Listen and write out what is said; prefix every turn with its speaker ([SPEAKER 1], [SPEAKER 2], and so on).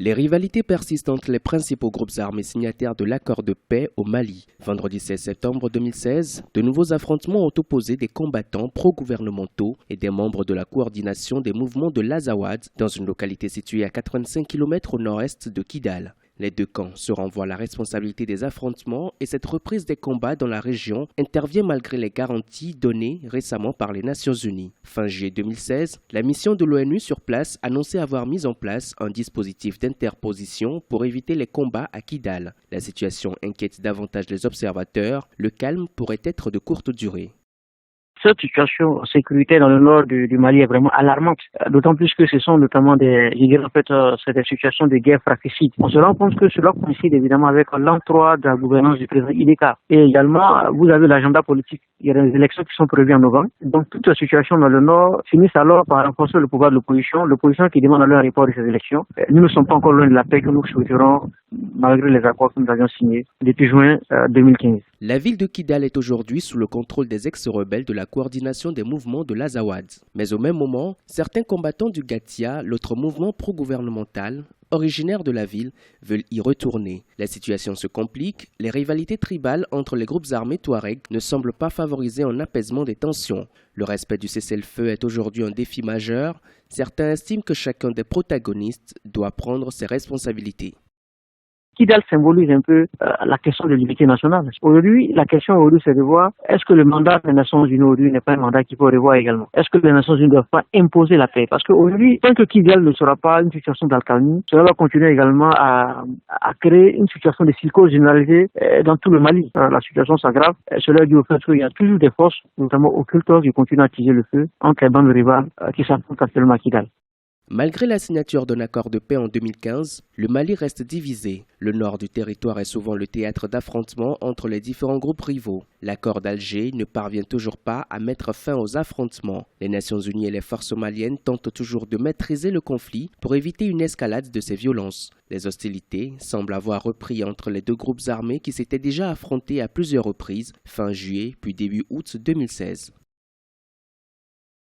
[SPEAKER 1] Les rivalités persistent entre les principaux groupes armés signataires de l'accord de paix au Mali. Vendredi 16 septembre 2016, de nouveaux affrontements ont opposé des combattants pro-gouvernementaux et des membres de la coordination des mouvements de l'Azawad dans une localité située à 85 km au nord-est de Kidal. Les deux camps se renvoient la responsabilité des affrontements et cette reprise des combats dans la région intervient malgré les garanties données récemment par les Nations Unies. Fin juillet 2016, la mission de l'ONU sur place annonçait avoir mis en place un dispositif d'interposition pour éviter les combats à Kidal. La situation inquiète davantage les observateurs, le calme pourrait être de courte durée.
[SPEAKER 2] Cette situation sécuritaire dans le nord du Mali est vraiment alarmante, d'autant plus que ce sont notamment c'est des situations de guerre fratricide. On se rend compte que cela coïncide évidemment avec l'entroi de la gouvernance du président Ideka. Et également, vous avez l'agenda politique. Il y a des élections qui sont prévues en novembre. Donc, toute la situation dans le nord finissent alors par renforcer le pouvoir de l'opposition qui demande alors un report de ces élections. Nous ne sommes pas encore loin de la paix que nous souhaiterons, malgré les accords que nous avions signés depuis juin 2015.
[SPEAKER 1] La ville de Kidal est aujourd'hui sous le contrôle des ex-rebelles de la coordination des mouvements de l'Azawad. Mais au même moment, certains combattants du Gatia, l'autre mouvement pro-gouvernemental, originaires de la ville, veulent y retourner. La situation se complique, les rivalités tribales entre les groupes armés Touareg ne semblent pas favoriser un apaisement des tensions. Le respect du cessez-le-feu est aujourd'hui un défi majeur. Certains estiment que chacun des protagonistes doit prendre ses responsabilités.
[SPEAKER 2] Kidal symbolise un peu la question de l'unité nationale. Aujourd'hui, la question c'est de voir est-ce que le mandat des Nations Unies aujourd'hui n'est pas un mandat qu'il faut revoir également. Est-ce que les Nations Unies ne doivent pas imposer la paix? Parce qu'aujourd'hui, tant que Kidal ne sera pas une situation d'alcalmie, cela va continuer également à créer une situation de psychose généralisée dans tout le Mali. La situation s'aggrave. Cela est dû au fait qu'il y a toujours des forces, notamment occultes, qui continuent à attiser le feu entre les bandes rivales qui s'affrontent actuellement à Kidal.
[SPEAKER 1] Malgré la signature d'un accord de paix en 2015, le Mali reste divisé. Le nord du territoire est souvent le théâtre d'affrontements entre les différents groupes rivaux. L'accord d'Alger ne parvient toujours pas à mettre fin aux affrontements. Les Nations Unies et les forces maliennes tentent toujours de maîtriser le conflit pour éviter une escalade de ces violences. Les hostilités semblent avoir repris entre les deux groupes armés qui s'étaient déjà affrontés à plusieurs reprises, fin juillet puis début août 2016.